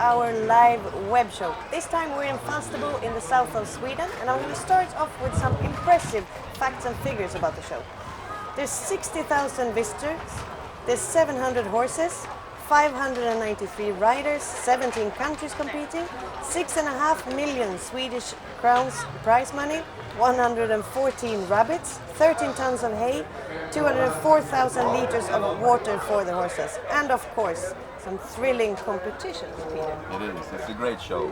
our live web show. This time we're in Falsterbo in the south of Sweden, and I'm going to start off with some impressive facts and figures about the show. There's 60,000 visitors, there's 700 horses, 593 riders, 17 countries competing, 6.5 million Swedish crowns prize money, 114 rabbits, 13 tons of hay, 204,000 liters of water for the horses, and of course, some thrilling competitions, Peter. It is. It's a great show.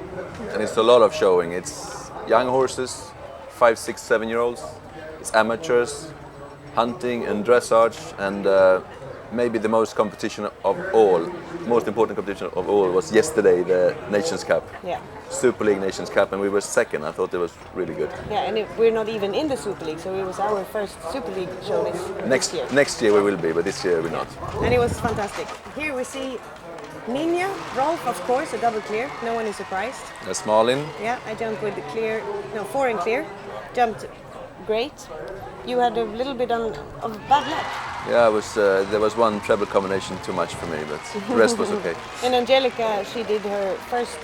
And it's a lot of showing. It's young horses, 5, 6, 7-year-olds. It's amateurs, hunting and dressage, and maybe the most competition of all, most important competition of all was yesterday, the Nations Cup. Yeah. Super League Nations Cup, and we were second. I thought it was really good. Yeah, and we're not even in the Super League, so it was our first Super League show this year. Next year we will be, but this year we're not. And it was fantastic. Here we see Ninja, Rolf, of course, a double clear. No one is surprised. That's Malin. Yeah, I jumped with the clear, no, 4 and clear. Jumped great. You had a little bit of bad luck. Yeah, there was one treble combination too much for me, but the rest was okay. And Angelica, she did her first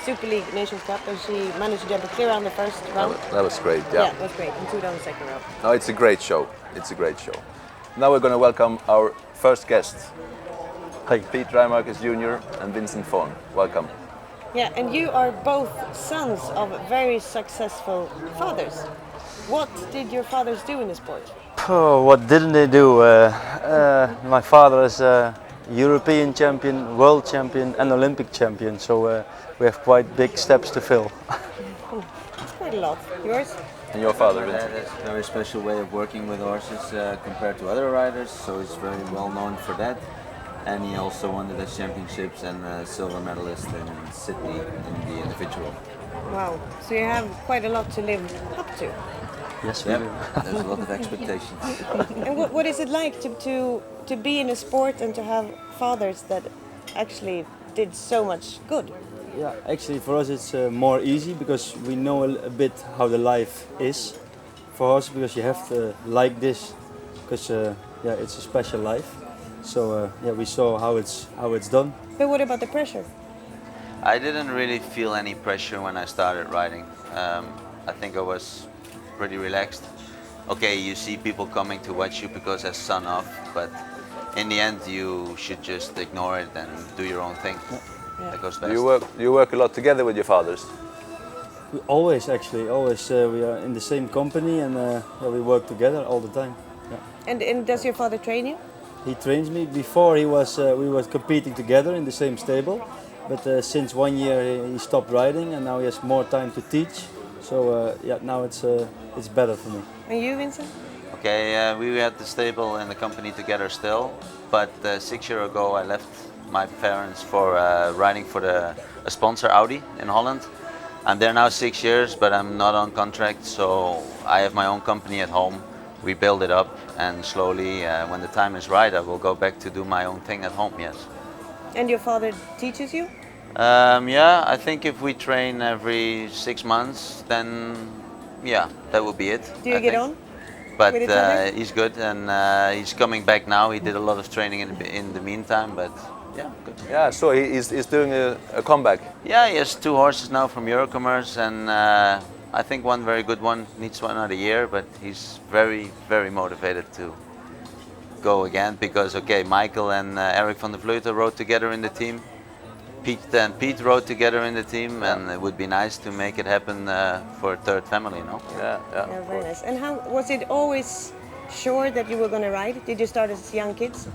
Super League Nations Cup, and she managed to jump a clear on the first round. That was great, yeah. Yeah, it was great, and 2 down the second round. No, it's a great show. It's a great show. Now we're going to welcome our first guests. Hi. Pete Reimarcus Jr. and Vincent Von. Welcome. Yeah, and you are both sons of very successful fathers. What did your fathers do in the sport? Oh, what didn't they do? My father is a European champion, world champion and Olympic champion, so we have quite big steps to fill. That's quite a lot. Yours? And your father, Vincent? That's a very special way of working with horses compared to other riders, so he's very well known for that. And he also won the championships and silver medalist in Sydney in the individual. Wow, so you have quite a lot to live up to. Yes, we do. There's a lot of expectations. And what is it like to be in a sport and to have fathers that actually did so much good? Yeah, actually for us it's more easy because we know a bit how the life is for us, because you have to like this, because yeah, it's a special life. So yeah, we saw how it's done. But what about the pressure? I didn't really feel any pressure when I started riding. I think I was pretty relaxed. Okay, you see people coming to watch you because they're son of, but in the end you should just ignore it and do your own thing. Yeah. That goes best. You work a lot together with your fathers? We always we are in the same company, and yeah, we work together all the time. Yeah. And does your father train you? He trains me. Before we were competing together in the same stable, but since 1 year he stopped riding, and now he has more time to teach. So yeah, now it's better for me. And you, Vincent? Okay, we had the stable and the company together still, but 6 years ago I left my parents for riding for a sponsor, Audi, in Holland. I'm there now 6 years, but I'm not on contract, so I have my own company at home. We build it up, and slowly, when the time is right, I will go back to do my own thing at home, yes. And your father teaches you? Yeah, I think if we train every 6 months, then yeah, that will be it. Do you get on? But with each other? he's good, and he's coming back now. He did a lot of training in the meantime, but yeah, good. Yeah, so he's doing a comeback. Yeah, he has 2 horses now from Eurocommerce, and I think one very good one needs another year, but he's very, very motivated to go again because, okay, Michael and Eric van der Vleuten rode together in the team. Pete rode together in the team, and it would be nice to make it happen for a third family, no? Yeah. Yeah, very nice. And how was it always sure that you were going to ride? Did you start as young kids?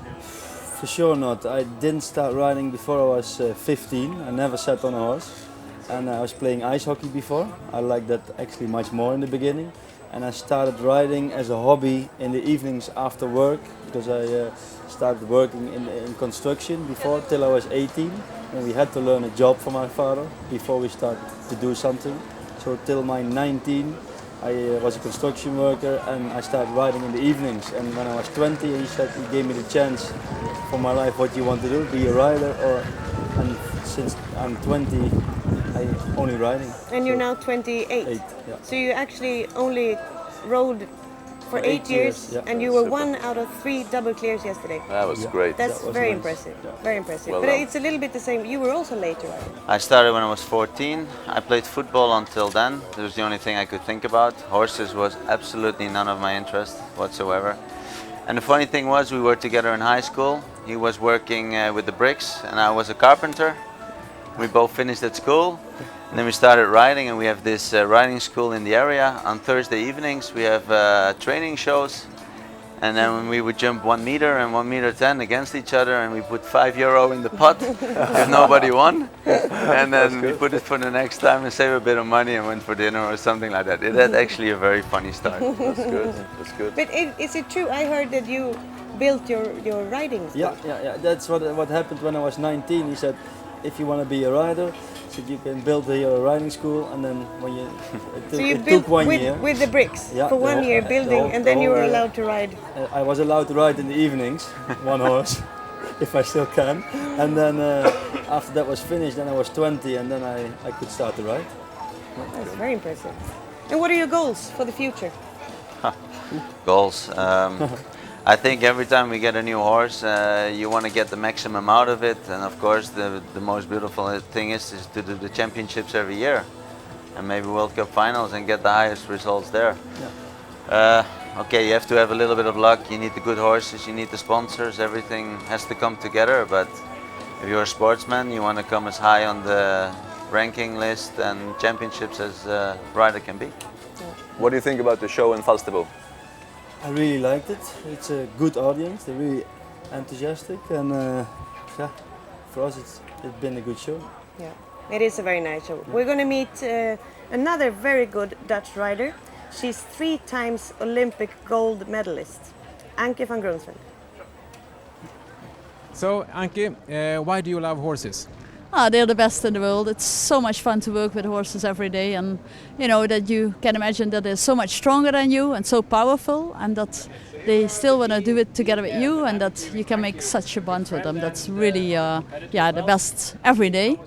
For sure not. I didn't start riding before I was 15. I never sat on a horse, and I was playing ice hockey before. I liked that actually much more in the beginning, and I started riding as a hobby in the evenings after work, because I started working in construction before till I was 18. And we had to learn a job for my father before we started to do something. So till my 19, I was a construction worker, and I started riding in the evenings. And when I was 20, he gave me the chance for my life, what you want to do, be a rider, and since I'm 20, I only riding. And you're now 28. Yeah. So you actually only rode for 8 years, Yeah. and you were Super. 1 out of 3 double clears yesterday. That was great. That's That was very nice. impressive. Yeah. Very impressive. Well but done. it's a little bit the same. You were also late to ride. I started when I was 14. I played football until then. It was the only thing I could think about. Horses was absolutely none of my interest whatsoever. And the funny thing was, we were together in high school. He was working with the bricks, and I was a carpenter. We both finished at school, and then we started riding. And we have this riding school in the area. On Thursday evenings, we have training shows. And then when we would jump 1 meter and 1 meter 10 against each other, and we put €5 in the pot if nobody won, and then we put it for the next time and save a bit of money and went for dinner or something like that. It had actually a very funny start. That's good. That's good. But is it true? I heard that you built your riding school. Yeah. That's what happened when I was 19. He said, if you want to be a rider, he said you can build your riding school, and then when you So you it built took 1 with, year. with the bricks Yeah, for the 1 whole- year the building, whole- and then the you were whole year. allowed to ride. I was allowed to ride in the evenings, 1 horse, if I still can. And then after that was finished, then I was 20, and then I could start to ride. That's very impressive. And what are your goals for the future? Goals. I think every time we get a new horse, you want to get the maximum out of it. And of course, the most beautiful thing is to do the championships every year. And maybe World Cup finals and get the highest results there. Okay, you have to have a little bit of luck. You need the good horses, you need the sponsors. Everything has to come together. But if you're a sportsman, you want to come as high on the ranking list and championships as a rider can be. What do you think about the show in Falsterbo? I really liked it. It's a good audience. They're really enthusiastic, and yeah, for us it's been a good show. Yeah, it is a very nice show. We're going to meet another very good Dutch rider. She's 3 times Olympic gold medalist, Anke van Grunsven. So, Anke, why do you love horses? They're the best in the world. It's so much fun to work with horses every day, and you know that you can imagine that they're so much stronger than you and so powerful, and that they still want to do it together with you, and that you can make such a bond with them. That's really the best every day.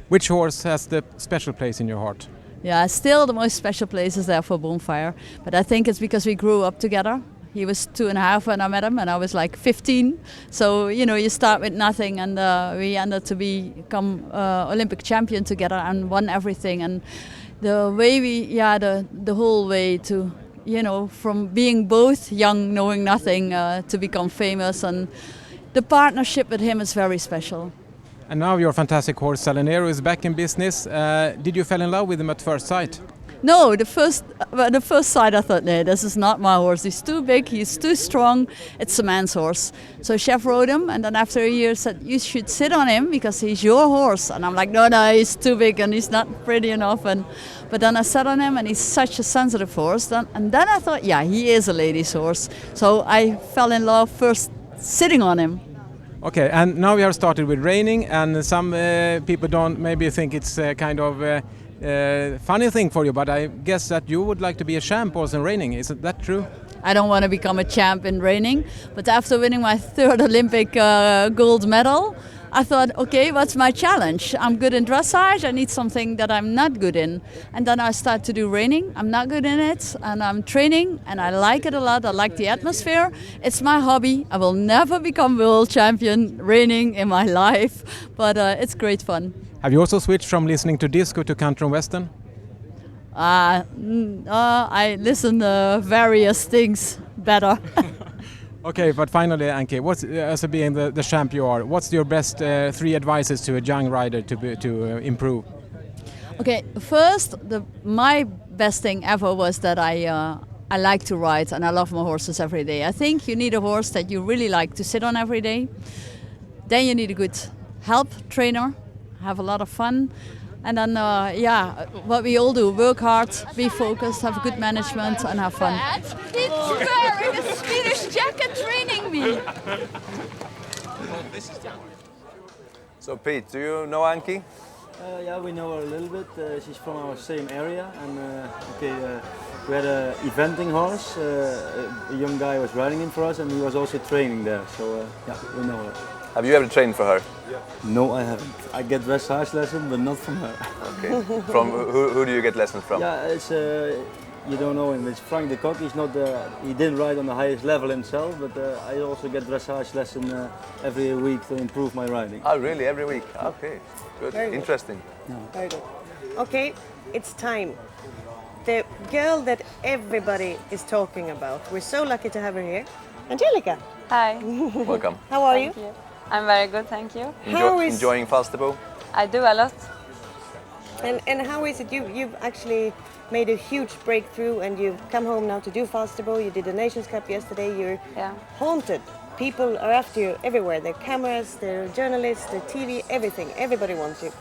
Which horse has the special place in your heart? Yeah, still the most special place is there for Bonfire, but I think it's because we grew up together. He was 2.5 when I met him, and I was like 15. So you know, you start with nothing, and we ended to become Olympic champion together and won everything. And the way the whole way to, you know, from being both young, knowing nothing, to become famous, and the partnership with him is very special. And now your fantastic horse Salinero is back in business. Did you fall in love with him at first sight? No, the first sight I thought, no, this is not my horse. He's too big, he's too strong. It's a man's horse. So chef rode him, and then after a year said, you should sit on him because he's your horse. And I'm like, no, he's too big and he's not pretty enough. But then I sat on him, and he's such a sensitive horse. And then I thought, yeah, he is a lady's horse. So I fell in love first sitting on him. Okay, and now we have started with raining, and some people don't maybe think it's kind of funny thing for you, but I guess that you would like to be a champ also in raining. Isn't that true? I don't want to become a champ in raining, but after winning my 3rd Olympic gold medal, I thought, okay, what's my challenge? I'm good in dressage, I need something that I'm not good in. And then I start to do reining, I'm not good in it, and I'm training, and I like it a lot, I like the atmosphere. It's my hobby, I will never become world champion reining in my life, but it's great fun. Have you also switched from listening to disco to country and western? I listen to various things better. Okay, but finally, Anke, what's as being the champ you are, what's your best 3 advices to a young rider to improve? Okay, first, my best thing ever was that I like to ride, and I love my horses every day. I think you need a horse that you really like to sit on every day. Then you need a good help trainer, have a lot of fun. And then, what we all do, work hard, be focused, have good management, and have fun. He's wearing a Swedish jacket training me. So Pete, do you know Anke? Yeah, we know her a little bit. She's from our same area, and we had an eventing horse. A young guy was riding him for us, and he was also training there. So yeah, we know her. Have you ever trained for her? No, I haven't. I get dressage lessons, but not from her. Okay. From who do you get lessons from? Yeah, it's you don't know him. It's Frank de Kok. He's not he didn't ride on the highest level himself, but I also get dressage lesson every week to improve my riding. Oh, really? Every week? Okay, good. Very good. Interesting. Very good. Okay, it's time. The girl that everybody is talking about. We're so lucky to have her here. Angelica, Hi. Welcome. how are you? I'm very good, thank you. How is- Enjoying Falsterbo? I do a lot. And how is it? You've actually made a huge breakthrough, and you've come home now to do Falsterbo. You did the Nations Cup yesterday. You're Yeah. haunted. People are after you everywhere. There are cameras, there are journalists, there are TV, everything. Everybody wants you.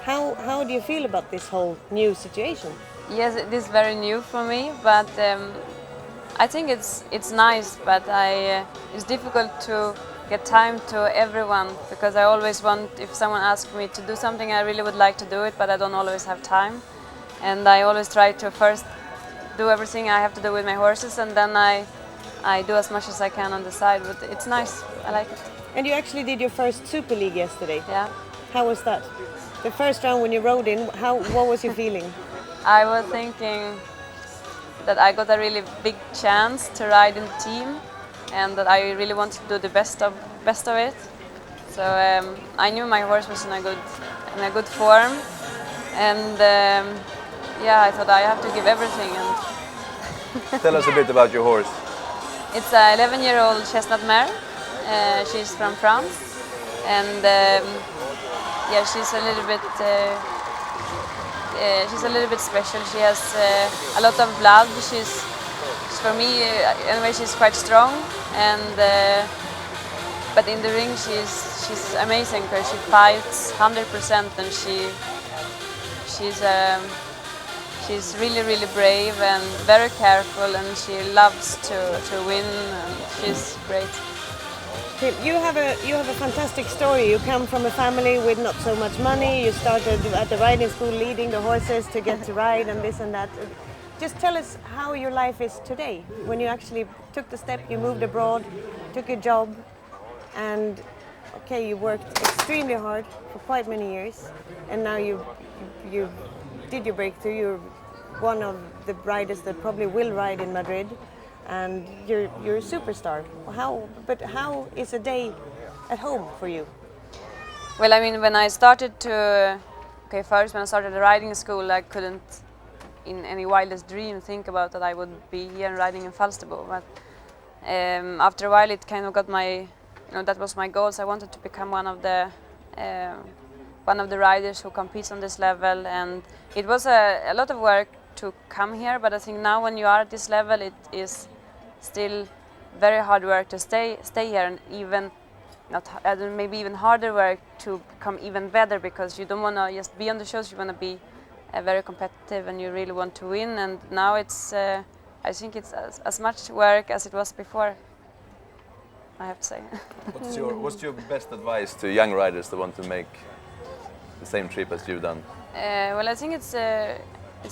How do you feel about this whole new situation? Yes, it is very new for me, but I think it's nice. But it's difficult to get time to everyone because I always want. If someone asks me to do something, I really would like to do it, but I don't always have time. And I always try to first do everything I have to do with my horses, and then I do as much as I can on the side. But it's nice. I like it. And you actually did your first Super League yesterday. Yeah. How was that? The first round when you rode in, what was you feeling? I was thinking that I got a really big chance to ride in the team, and that I really wanted to do the best of it. So I knew my horse was in a good form, and yeah, I thought I have to give everything. And Tell us a bit about your horse. it's a 11-year-old chestnut mare. She's from France, and yeah, she's a little bit. She's a little bit special. She has a lot of blood. She's for me anyway. She's quite strong, and but in the ring she's amazing because she fights 100%, and she's really brave and very careful, and she loves to win, and she's great. Tim, you have a fantastic story. You come from a family with not so much money. You started at the riding school leading the horses to get to ride and this and that. Just tell us how your life is today. When you actually took the step, you moved abroad, took a job, and okay, you worked extremely hard for quite many years, and now you did your breakthrough. You're one of the riders that probably will ride in Madrid. And you're a superstar. How is a day at home for you? Well, I mean, when I started first when I started the riding school, I couldn't, in any wildest dream, think about that I would be here riding in Falsterbo. But after a while, it kind of got that was my goals. I wanted to become one of the riders who competes on this level, and it was a lot of work to come here. But I think now, when you are at this level, it is still very hard work to stay here, and even maybe even harder work to become even better, because you don't want to just be on the shows. You want to be very competitive, and you really want to win. And now it's I think it's as much work as it was before, I have to say. What's your best advice to young riders that want to make the same trip as you've done? Well, I think it's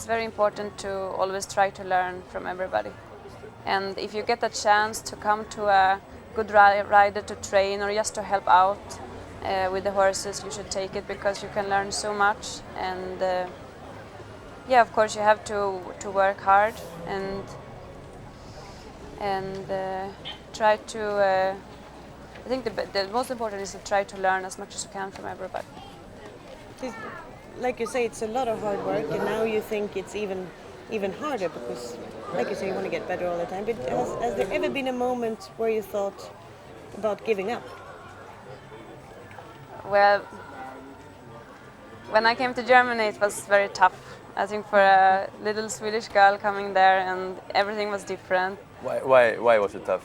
very important to always try to learn from everybody. And if you get a chance to come to a good rider to train or just to help out with the horses, you should take it, because you can learn so much. And yeah, of course, you have to work hard and try to. I think the most important is to try to learn as much as you can from everybody. Like you say, it's a lot of hard work, and now you think it's even harder because, like you say, you want to get better all the time. But has there ever been a moment where you thought about giving up? Well, when I came to Germany, it was very tough. I think for a little Swedish girl coming there, and everything was different. Why was it tough?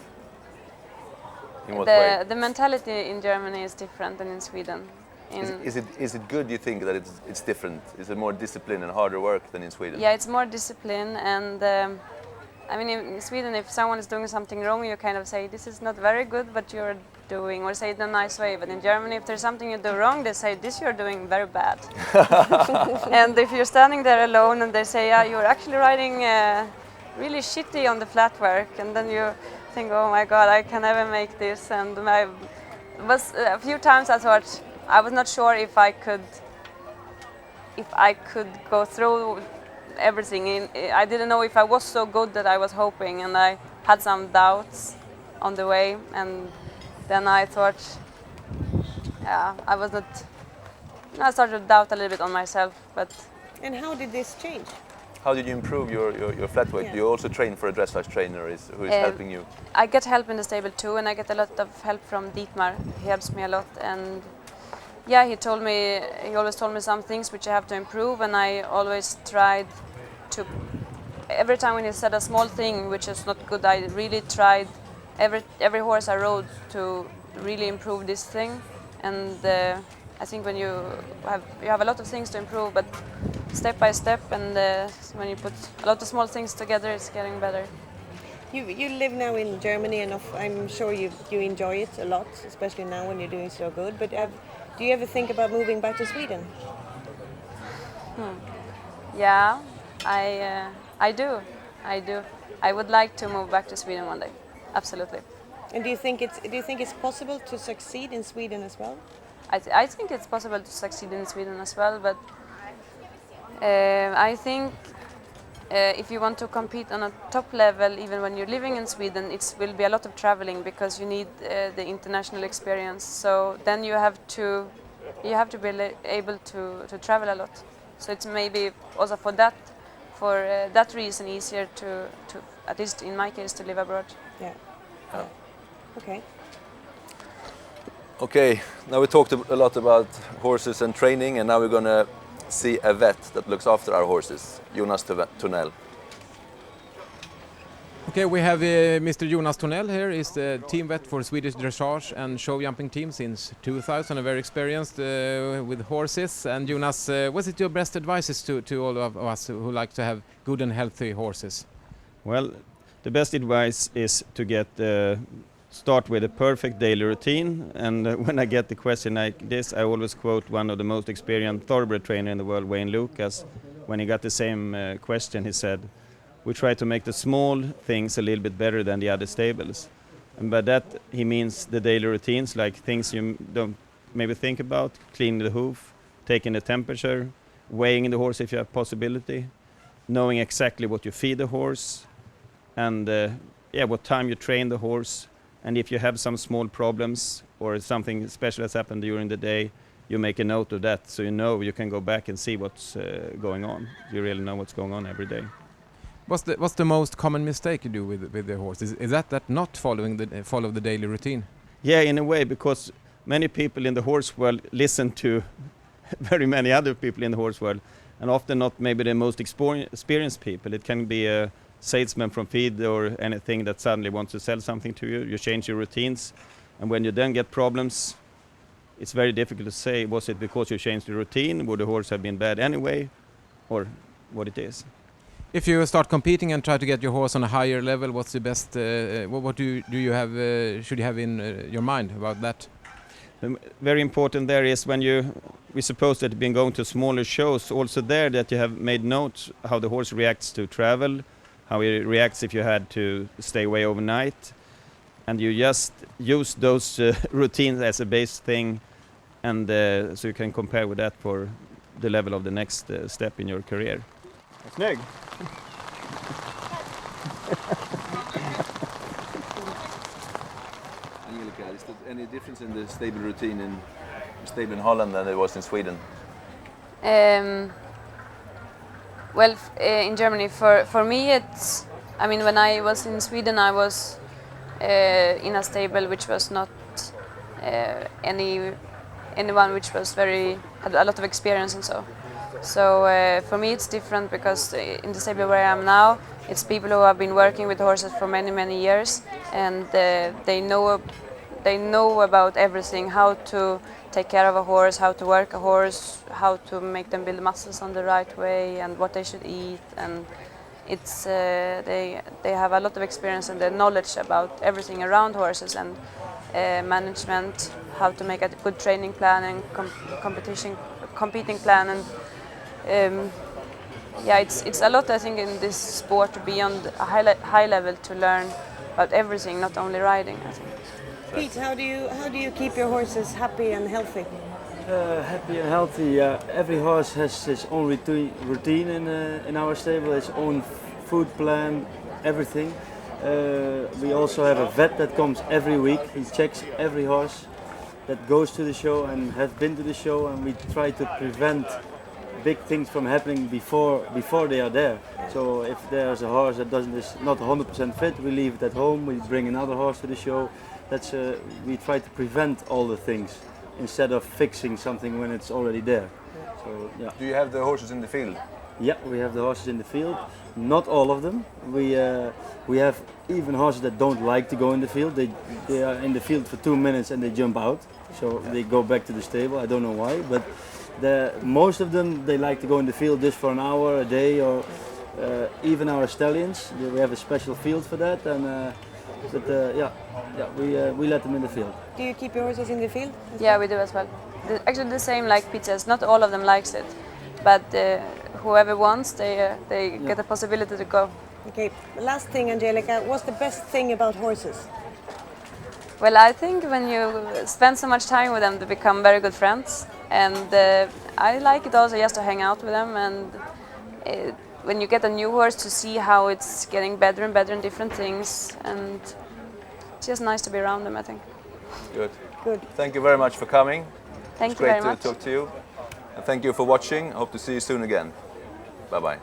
In what way? The mentality in Germany is different than in Sweden. Is it good, you think, that it's different? Is it more discipline and harder work than in Sweden? Yeah, it's more discipline, and I mean, in Sweden, if someone is doing something wrong, you kind of say, this is not very good what you're doing, or say it in a nice way. But in Germany, if there's something you do wrong, they say, this you're doing very bad. And if you're standing there alone and they say, yeah, you're actually riding really shitty on the flat work, and then you think, oh my God, I can never make this. And a few times I thought, I was not sure if I could go through everything. I didn't know if I was so good that I was hoping, and I had some doubts on the way. And then I thought, yeah, I was not. I started to doubt a little bit on myself, but. And how did this change? How did you improve your flat weight? Yeah. Do you also train for a dressage trainer who is helping you? I get help in the stable too, and I get a lot of help from Dietmar. He helps me a lot, and yeah, he always told me some things which I have to improve, and I always tried to. Every time when he said a small thing which is not good, I really tried every horse I rode to really improve this thing, and I think when you have a lot of things to improve, but step by step, and when you put a lot of small things together, it's getting better. You live now in Germany, and I'm sure you enjoy it a lot, especially now when you're doing so good. But do you ever think about moving back to Sweden? Yeah, I do. I would like to move back to Sweden one day. Absolutely. And do you think it's possible to succeed in Sweden as well? I think it's possible to succeed in Sweden as well, but I think if you want to compete on a top level, even when you're living in Sweden, it will be a lot of traveling because you need the international experience. So then you have to be able to travel a lot. So it's maybe also for that reason easier to at least in my case to live abroad. Yeah. Okay. Okay, now we talked a lot about horses and training, and now we're going to see a vet that looks after our horses, Jonas Tunnell. Okay, we have Mr. Jonas Tunnell here. He's the team vet for Swedish dressage and show jumping team since 2000, very experienced with horses. And Jonas, what's it your best advices to all of us who like to have good and healthy horses? Well, the best advice is to start with a perfect daily routine, and when I get the question like this, I always quote one of the most experienced thoroughbred trainer in the world, Wayne Lucas. When he got the same question, he said, "We try to make the small things a little bit better than the other stables." And by that he means the daily routines, like things you don't maybe think about: cleaning the hoof, taking the temperature, weighing the horse if you have possibility, knowing exactly what you feed the horse, and what time you train the horse. And if you have some small problems or something special has happened during the day, you make a note of that, so you can go back and see what's going on. You really know what's going on every day. What's the most common mistake you do with the horse? Is that not follow the daily routine? Yeah, in a way, because many people in the horse world listen to very many other people in the horse world, and often not maybe the most experienced people. It can be a salesman from feed or anything that suddenly wants to sell something to you. You change your routines, and when you then get problems, it's very difficult to say, was it because you changed the routine, would the horse have been bad anyway, or what it is. If you start competing and try to get your horse on a higher level, what's the best? What do you have? Should you have in your mind about that? Very important there is when we suppose that you've been going to smaller shows, also there that you have made notes how the horse reacts to travel, how he reacts if you had to stay away overnight, and you just use those routines as a base thing, and so you can compare with that for the level of the next step in your career. Snygg! Angelica, is there any difference in the stable routine in stable in Holland than it was in Sweden? Well, in Germany, for me, it's. I mean, when I was in Sweden, I was in a stable which was not anyone which was had a lot of experience and so. So for me, it's different because in the stable where I am now, it's people who have been working with horses for many years, and they know about everything: how to take care of a horse, how to work a horse, how to make them build muscles on the right way, and what they should eat. And it's they have a lot of experience and the knowledge about everything around horses and management, how to make a good training plan and competing plan. And it's a lot, I think, in this sport to be on a high level to learn about everything, not only riding, I think. Pete, how do you keep your horses happy and healthy? Happy and healthy. Every horse has his own routine in our stable, his own food plan, everything. We also have a vet that comes every week. He checks every horse that goes to the show and has been to the show, and we try to prevent big things from happening before they are there. So if there's a horse that is not 100% fit, we leave it at home. We bring another horse to the show. We try to prevent all the things instead of fixing something when it's already there. So, yeah. Do you have the horses in the field? Yeah, we have the horses in the field. Not all of them. We have even horses that don't like to go in the field. They are in the field for 2 minutes and they jump out. So they go back to the stable. I don't know why, but most of them, they like to go in the field just for an hour a day, or even our stallions. We have a special field for that, and we let them in the field. Do you keep your horses in the field? Yeah, we do as well. Actually, the same like pizzas. Not all of them likes it, but whoever wants, they get the possibility to go. Okay. Last thing, Angelica, what's the best thing about horses? Well, I think when you spend so much time with them, they become very good friends, and I like it also just to hang out with them. And when you get a new horse, to see how it's getting better and better in different things, and it's just nice to be around them, I think. Good. Good. Thank you very much for coming. Thank It's you very great much. to talk to you. And thank you for watching. I hope to see you soon again. Bye-bye.